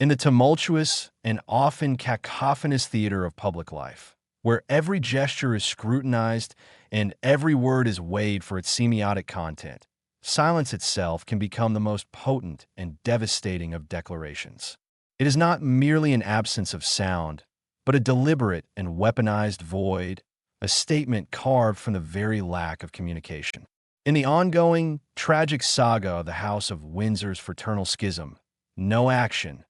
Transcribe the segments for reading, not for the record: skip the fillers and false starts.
In the tumultuous and often cacophonous theater of public life, where every gesture is scrutinized and every word is weighed for its semiotic content, silence itself can become the most potent and devastating of declarations. It is not merely an absence of sound, but a deliberate and weaponized void, a statement carved from the very lack of communication. In the ongoing, tragic saga of the House of Windsor's fraternal schism, no action,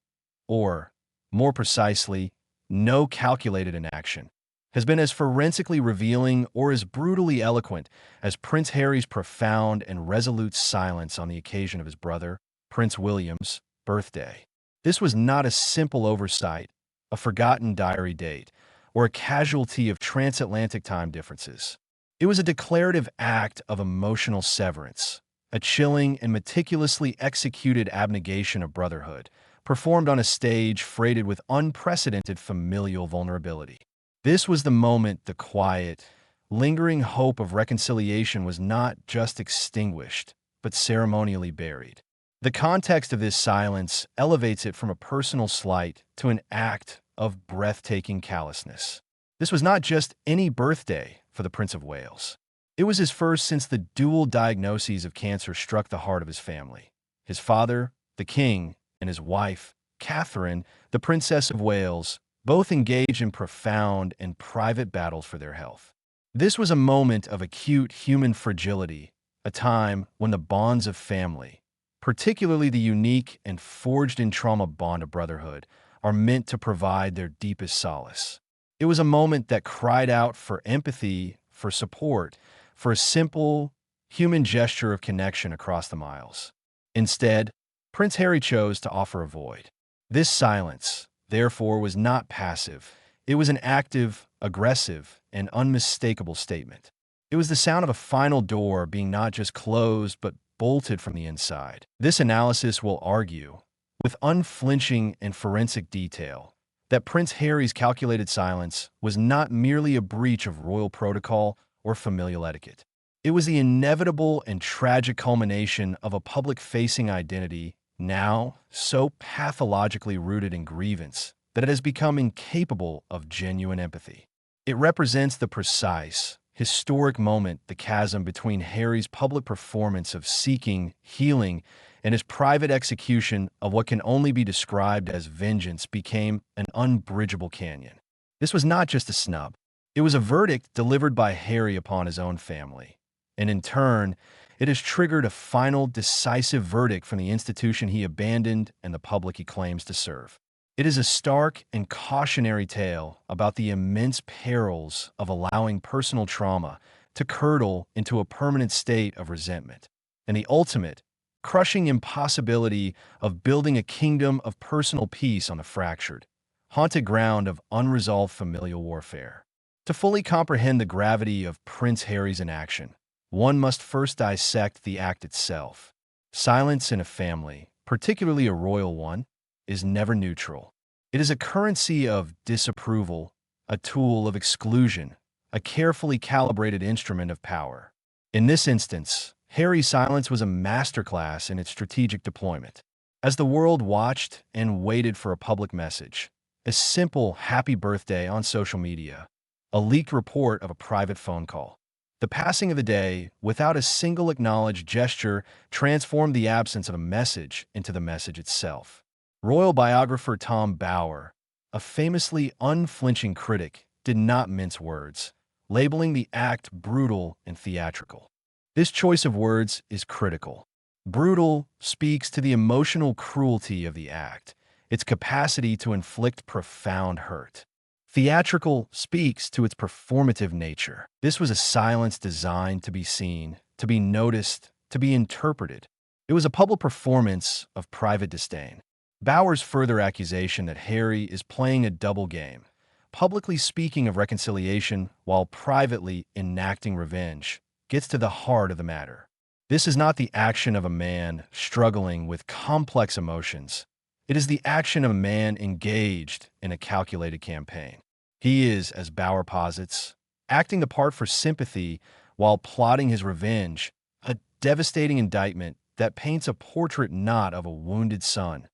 or, more precisely, no calculated inaction, has been as forensically revealing or as brutally eloquent as Prince Harry's profound and resolute silence on the occasion of his brother, Prince William's, birthday. This was not a simple oversight, a forgotten diary date, or a casualty of transatlantic time differences. It was a declarative act of emotional severance, a chilling and meticulously executed abnegation of brotherhood, performed on a stage freighted with unprecedented familial vulnerability. This was the moment the quiet, lingering hope of reconciliation was not just extinguished, but ceremonially buried. The context of this silence elevates it from a personal slight to an act of breathtaking callousness. This was not just any birthday for the Prince of Wales. It was his first since the dual diagnoses of cancer struck the heart of his family. His father, the king, and his wife, Catherine, the Princess of Wales, both engaged in profound and private battles for their health. This was a moment of acute human fragility, a time when the bonds of family, particularly the unique and forged-in-trauma bond of brotherhood, are meant to provide their deepest solace. It was a moment that cried out for empathy, for support, for a simple, human gesture of connection across the miles. Instead, Prince Harry chose to offer a void. This silence, therefore, was not passive. It was an active, aggressive, and unmistakable statement. It was the sound of a final door being not just closed, but bolted from the inside. This analysis will argue, with unflinching and forensic detail, that Prince Harry's calculated silence was not merely a breach of royal protocol or familial etiquette. It was the inevitable and tragic culmination of a public-facing identity now so pathologically rooted in grievance that it has become incapable of genuine empathy. It represents the precise, historic moment the chasm between Harry's public performance of seeking healing and his private execution of what can only be described as vengeance became an unbridgeable canyon. This was not just a snub. It was a verdict delivered by Harry upon his own family. And in turn, it has triggered a final, decisive verdict from the institution he abandoned and the public he claims to serve. It is a stark and cautionary tale about the immense perils of allowing personal trauma to curdle into a permanent state of resentment, and the ultimate, crushing impossibility of building a kingdom of personal peace on the fractured, haunted ground of unresolved familial warfare. To fully comprehend the gravity of Prince Harry's inaction, one must first dissect the act itself. Silence in a family, particularly a royal one, is never neutral. It is a currency of disapproval, a tool of exclusion, a carefully calibrated instrument of power. In this instance, Harry's silence was a masterclass in its strategic deployment. As the world watched and waited for a public message, a simple happy birthday on social media, a leaked report of a private phone call, the passing of the day, without a single acknowledged gesture, transformed the absence of a message into the message itself. Royal biographer Tom Bower, a famously unflinching critic, did not mince words, labeling the act brutal and theatrical. This choice of words is critical. Brutal speaks to the emotional cruelty of the act, its capacity to inflict profound hurt. Theatrical speaks to its performative nature. This was a silence designed to be seen, to be noticed, to be interpreted. It was a public performance of private disdain. Bower's further accusation that Harry is playing a double game, publicly speaking of reconciliation while privately enacting revenge, gets to the heart of the matter. This is not the action of a man struggling with complex emotions. It is the action of a man engaged in a calculated campaign. He is, as Bauer posits, acting the part for sympathy while plotting his revenge, a devastating indictment that paints a portrait not of a wounded son,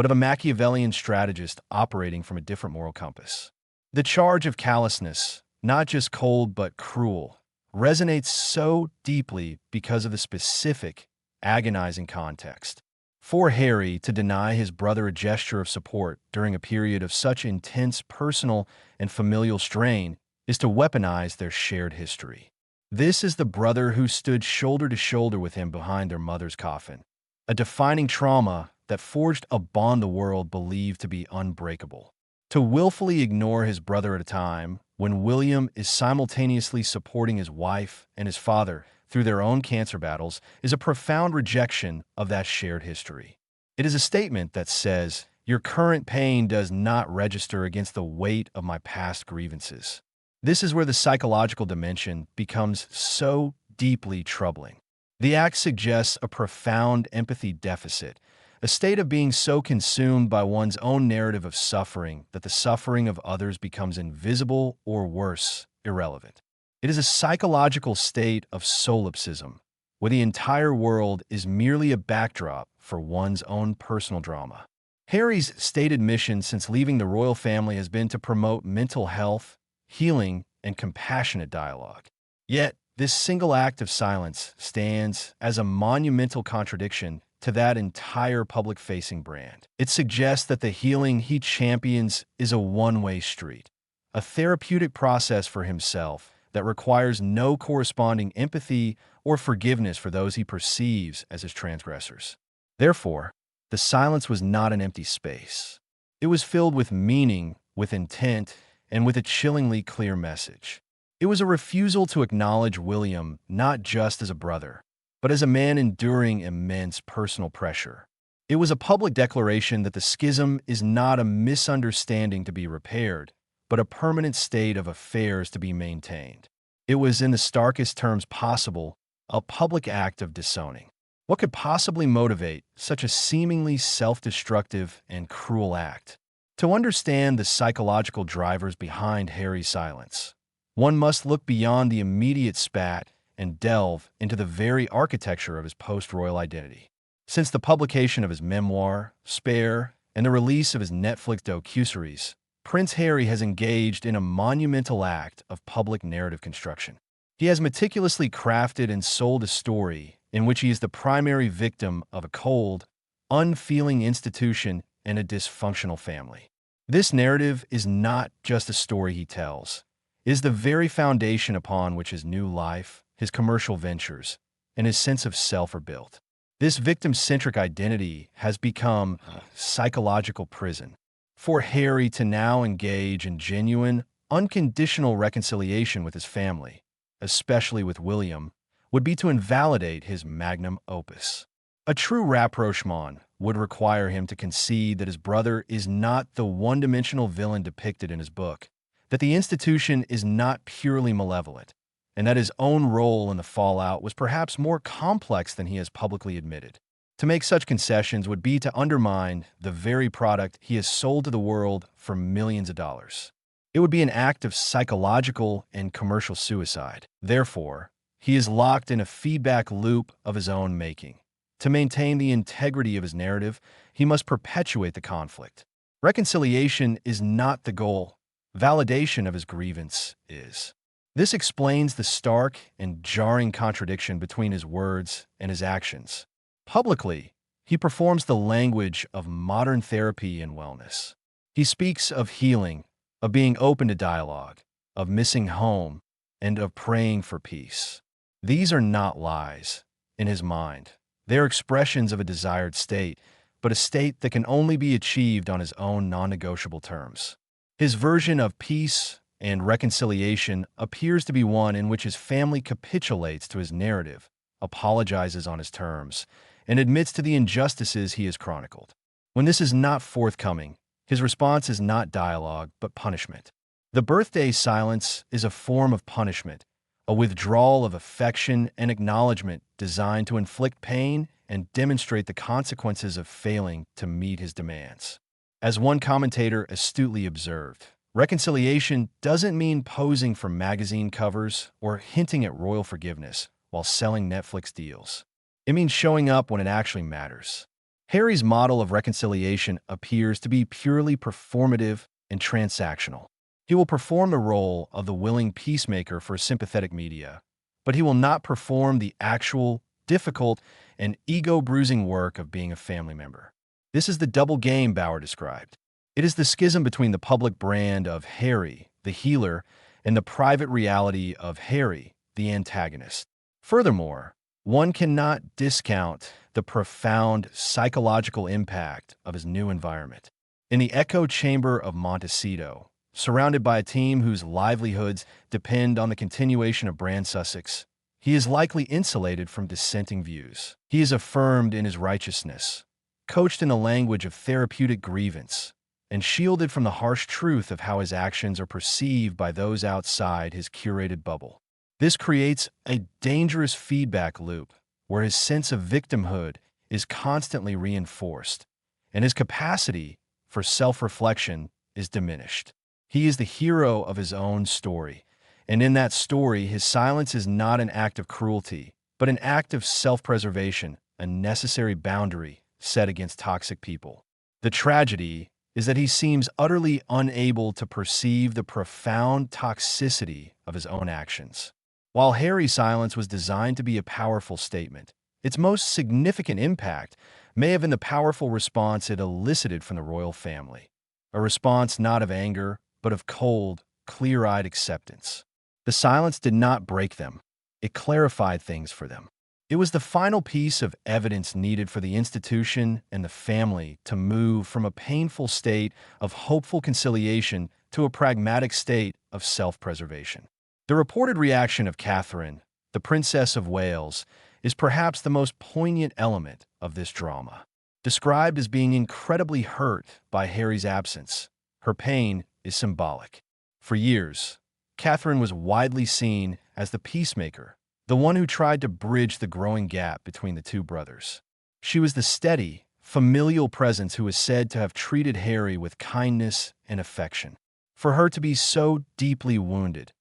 but of a Machiavellian strategist operating from a different moral compass. The charge of callousness, not just cold but cruel, resonates so deeply because of the specific, agonizing context. For Harry to deny his brother a gesture of support during a period of such intense personal and familial strain is to weaponize their shared history. This is the brother who stood shoulder to shoulder with him behind their mother's coffin, a defining trauma that forged a bond the world believed to be unbreakable. To willfully ignore his brother at a time when William is simultaneously supporting his wife and his father through their own cancer battles is a profound rejection of that shared history. It is a statement that says, "Your current pain does not register against the weight of my past grievances." This is where the psychological dimension becomes so deeply troubling. The act suggests a profound empathy deficit, a state of being so consumed by one's own narrative of suffering that the suffering of others becomes invisible or worse, irrelevant. It is a psychological state of solipsism, where the entire world is merely a backdrop for one's own personal drama. Harry's stated mission since leaving the royal family has been to promote mental health, healing, and compassionate dialogue. Yet, this single act of silence stands as a monumental contradiction to that entire public-facing brand. It suggests that the healing he champions is a one-way street, a therapeutic process for himself that requires no corresponding empathy or forgiveness for those he perceives as his transgressors. Therefore, the silence was not an empty space. It was filled with meaning, with intent, and with a chillingly clear message. It was a refusal to acknowledge William not just as a brother, but as a man enduring immense personal pressure. It was a public declaration that the schism is not a misunderstanding to be repaired, but a permanent state of affairs to be maintained. It was, in the starkest terms possible, a public act of disowning. What could possibly motivate such a seemingly self-destructive and cruel act? To understand the psychological drivers behind Harry's silence, one must look beyond the immediate spat and delve into the very architecture of his post-royal identity. Since the publication of his memoir, Spare, and the release of his Netflix docuseries, Prince Harry has engaged in a monumental act of public narrative construction. He has meticulously crafted and sold a story in which he is the primary victim of a cold, unfeeling institution and a dysfunctional family. This narrative is not just a story he tells. It is the very foundation upon which his new life, his commercial ventures, and his sense of self are built. This victim-centric identity has become a psychological prison. For Harry to now engage in genuine, unconditional reconciliation with his family, especially with William, would be to invalidate his magnum opus. A true rapprochement would require him to concede that his brother is not the one-dimensional villain depicted in his book, that the institution is not purely malevolent, and that his own role in the fallout was perhaps more complex than he has publicly admitted. To make such concessions would be to undermine the very product he has sold to the world for millions of dollars. It would be an act of psychological and commercial suicide. Therefore, he is locked in a feedback loop of his own making. To maintain the integrity of his narrative, he must perpetuate the conflict. Reconciliation is not the goal. Validation of his grievance is. This explains the stark and jarring contradiction between his words and his actions. Publicly, he performs the language of modern therapy and wellness. He speaks of healing, of being open to dialogue, of missing home, and of praying for peace. These are not lies in his mind. They are expressions of a desired state, but a state that can only be achieved on his own non-negotiable terms. His version of peace and reconciliation appears to be one in which his family capitulates to his narrative, apologizes on his terms, and admits to the injustices he has chronicled. When this is not forthcoming, his response is not dialogue, but punishment. The birthday silence is a form of punishment, a withdrawal of affection and acknowledgement designed to inflict pain and demonstrate the consequences of failing to meet his demands. As one commentator astutely observed, reconciliation doesn't mean posing for magazine covers or hinting at royal forgiveness while selling Netflix deals. It means showing up when it actually matters. Harry's model of reconciliation appears to be purely performative and transactional. He will perform the role of the willing peacemaker for sympathetic media, but he will not perform the actual, difficult, and ego-bruising work of being a family member. This is the double game Bauer described. It is the schism between the public brand of Harry, the healer, and the private reality of Harry, the antagonist. Furthermore, one cannot discount the profound psychological impact of his new environment. In the echo chamber of Montecito, surrounded by a team whose livelihoods depend on the continuation of Brand Sussex, he is likely insulated from dissenting views. He is affirmed in his righteousness, coached in the language of therapeutic grievance, and shielded from the harsh truth of how his actions are perceived by those outside his curated bubble. This creates a dangerous feedback loop where his sense of victimhood is constantly reinforced, and his capacity for self-reflection is diminished. He is the hero of his own story, and in that story, his silence is not an act of cruelty, but an act of self-preservation, a necessary boundary set against toxic people. The tragedy is that he seems utterly unable to perceive the profound toxicity of his own actions. While Harry's silence was designed to be a powerful statement, its most significant impact may have been the powerful response it elicited from the royal family. A response not of anger, but of cold, clear-eyed acceptance. The silence did not break them. It clarified things for them. It was the final piece of evidence needed for the institution and the family to move from a painful state of hopeful conciliation to a pragmatic state of self-preservation. The reported reaction of Catherine, the Princess of Wales, is perhaps the most poignant element of this drama. Described as being incredibly hurt by Harry's absence, her pain is symbolic. For years, Catherine was widely seen as the peacemaker, the one who tried to bridge the growing gap between the two brothers. She was the steady, familial presence who is said to have treated Harry with kindness and affection. For her to be so deeply wounded,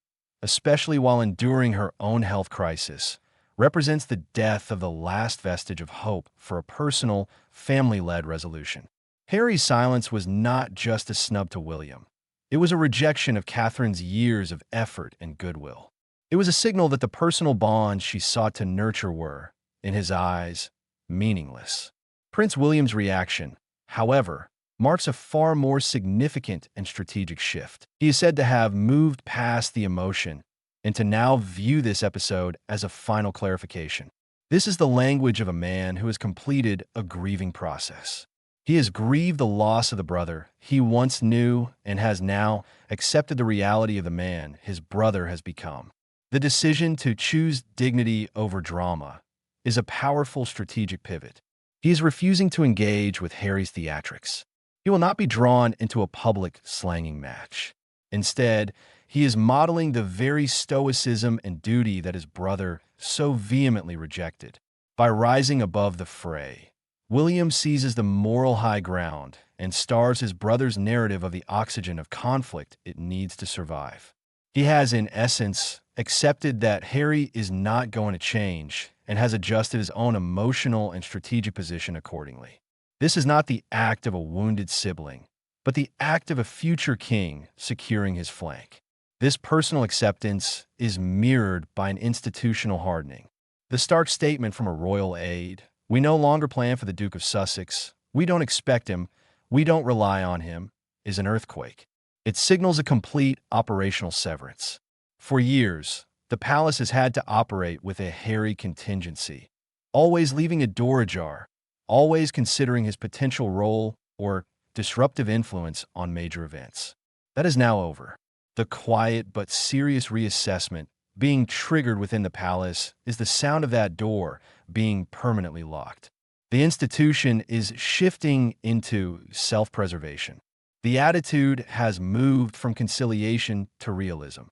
especially while enduring her own health crisis, represents the death of the last vestige of hope for a personal, family-led resolution. Harry's silence was not just a snub to William. It was a rejection of Catherine's years of effort and goodwill. It was a signal that the personal bonds she sought to nurture were, in his eyes, meaningless. Prince William's reaction, however, marks a far more significant and strategic shift. He is said to have moved past the emotion and to now view this episode as a final clarification. This is the language of a man who has completed a grieving process. He has grieved the loss of the brother he once knew and has now accepted the reality of the man his brother has become. The decision to choose dignity over drama is a powerful strategic pivot. He is refusing to engage with Harry's theatrics. He will not be drawn into a public slanging match. Instead, he is modeling the very stoicism and duty that his brother so vehemently rejected. By rising above the fray, William seizes the moral high ground and stars his brother's narrative of the oxygen of conflict it needs to survive. He has, in essence, accepted that Harry is not going to change and has adjusted his own emotional and strategic position accordingly. This is not the act of a wounded sibling, but the act of a future king securing his flank. This personal acceptance is mirrored by an institutional hardening. The stark statement from a royal aide, "We no longer plan for the Duke of Sussex, we don't expect him, we don't rely on him," is an earthquake. It signals a complete operational severance. For years, the palace has had to operate with a Harry contingency, always leaving a door ajar, always considering his potential role or disruptive influence on major events. That is now over. The quiet but serious reassessment being triggered within the palace is the sound of that door being permanently locked. The institution is shifting into self-preservation. The attitude has moved from conciliation to realism.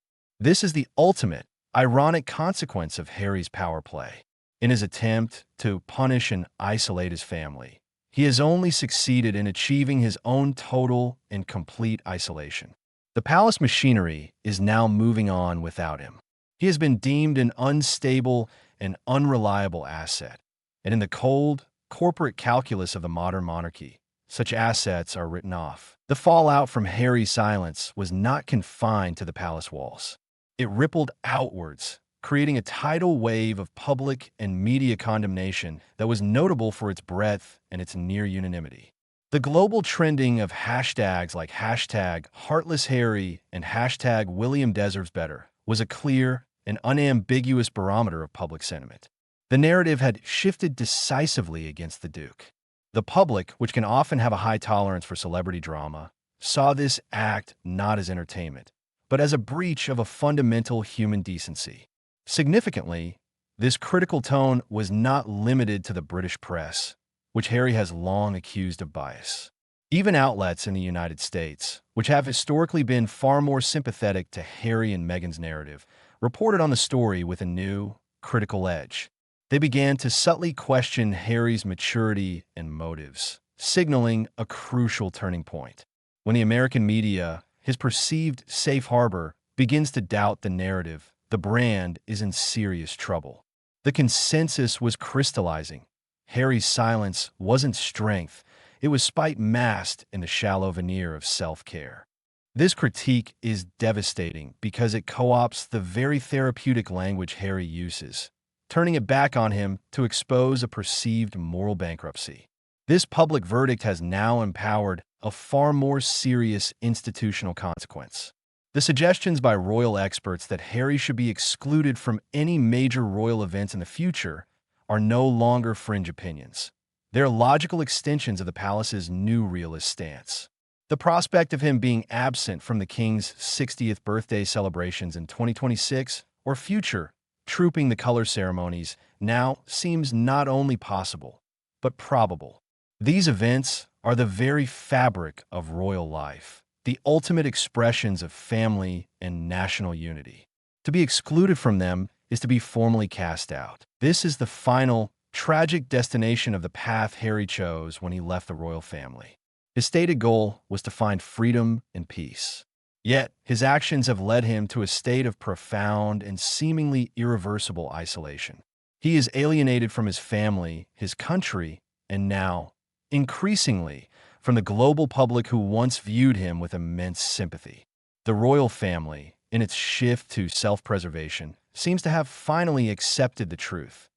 This is the ultimate, ironic consequence of Harry's power play. In his attempt to punish and isolate his family, he has only succeeded in achieving his own total and complete isolation. The palace machinery is now moving on without him. He has been deemed an unstable and unreliable asset, and in the cold, corporate calculus of the modern monarchy. Such assets are written off. The fallout from Harry's silence was not confined to the palace walls. It rippled outwards, creating a tidal wave of public and media condemnation that was notable for its breadth and its near unanimity. The global trending of hashtags like #HeartlessHarry and #WilliamDeservesBetter was a clear and unambiguous barometer of public sentiment. The narrative had shifted decisively against the Duke. The public, which can often have a high tolerance for celebrity drama, saw this act not as entertainment, but as a breach of a fundamental human decency. Significantly, this critical tone was not limited to the British press, which Harry has long accused of bias. Even outlets in the United States, which have historically been far more sympathetic to Harry and Meghan's narrative, reported on the story with a new, critical edge. They began to subtly question Harry's maturity and motives, signaling a crucial turning point. When the American media, his perceived safe harbor, begins to doubt the narrative, the brand is in serious trouble. The consensus was crystallizing. Harry's silence wasn't strength, it was spite masked in the shallow veneer of self-care. This critique is devastating because it co-opts the very therapeutic language Harry uses, turning it back on him to expose a perceived moral bankruptcy. This public verdict has now empowered a far more serious institutional consequence. The suggestions by royal experts that Harry should be excluded from any major royal events in the future are no longer fringe opinions. They're logical extensions of the palace's new realist stance. The prospect of him being absent from the king's 60th birthday celebrations in 2026 or future trooping the color ceremonies now seems not only possible, but probable. These events are the very fabric of royal life, the ultimate expressions of family and national unity. To be excluded from them is to be formally cast out. This is the final, tragic destination of the path Harry chose when he left the royal family. His stated goal was to find freedom and peace. Yet, his actions have led him to a state of profound and seemingly irreversible isolation. He is alienated from his family, his country, and now, increasingly, from the global public who once viewed him with immense sympathy. The royal family, in its shift to self-preservation, seems to have finally accepted the truth.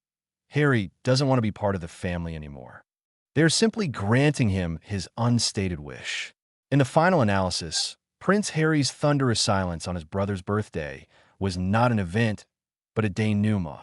Harry doesn't want to be part of the family anymore. They're simply granting him his unstated wish. In the final analysis, Prince Harry's thunderous silence on his brother's birthday was not an event, but a denouement.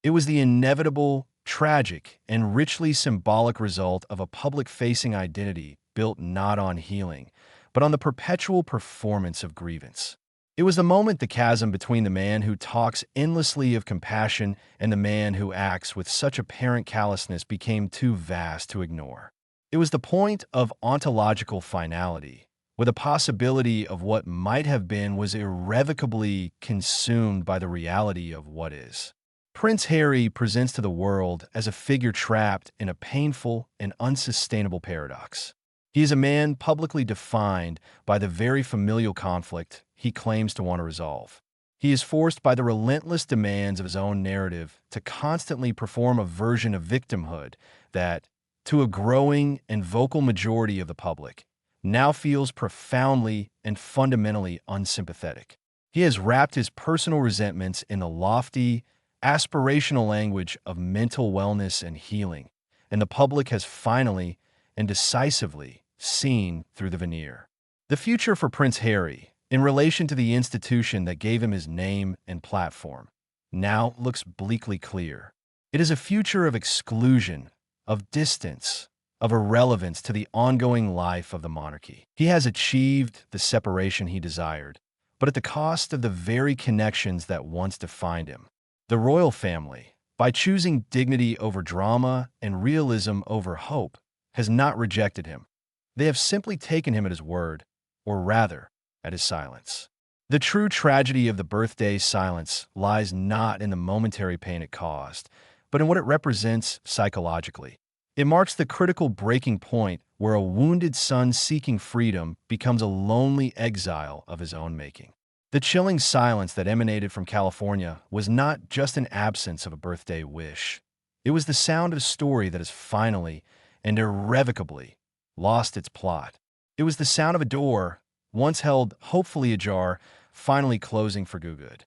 It was the inevitable, tragic, and richly symbolic result of a public-facing identity built not on healing, but on the perpetual performance of grievance. It was the moment the chasm between the man who talks endlessly of compassion and the man who acts with such apparent callousness became too vast to ignore. It was the point of ontological finality, where the possibility of what might have been was irrevocably consumed by the reality of what is. Prince Harry presents to the world as a figure trapped in a painful and unsustainable paradox. He is a man publicly defined by the very familial conflict he claims to want to resolve. He is forced by the relentless demands of his own narrative to constantly perform a version of victimhood that, to a growing and vocal majority of the public, now feels profoundly and fundamentally unsympathetic. He has wrapped his personal resentments in the lofty, aspirational language of mental wellness and healing, and the public has finally and decisively seen through the veneer. The future for Prince Harry, in relation to the institution that gave him his name and platform, now looks bleakly clear. It is a future of exclusion, of distance, of irrelevance to the ongoing life of the monarchy. He has achieved the separation he desired, but at the cost of the very connections that once defined him. The royal family, by choosing dignity over drama and realism over hope, has not rejected him. They have simply taken him at his word, or rather, at his silence. The true tragedy of the birthday silence lies not in the momentary pain it caused, but in what it represents psychologically. It marks the critical breaking point where a wounded son seeking freedom becomes a lonely exile of his own making. The chilling silence that emanated from California was not just an absence of a birthday wish. It was the sound of a story that has finally and irrevocably lost its plot. It was the sound of a door, once held hopefully ajar, finally closing for good.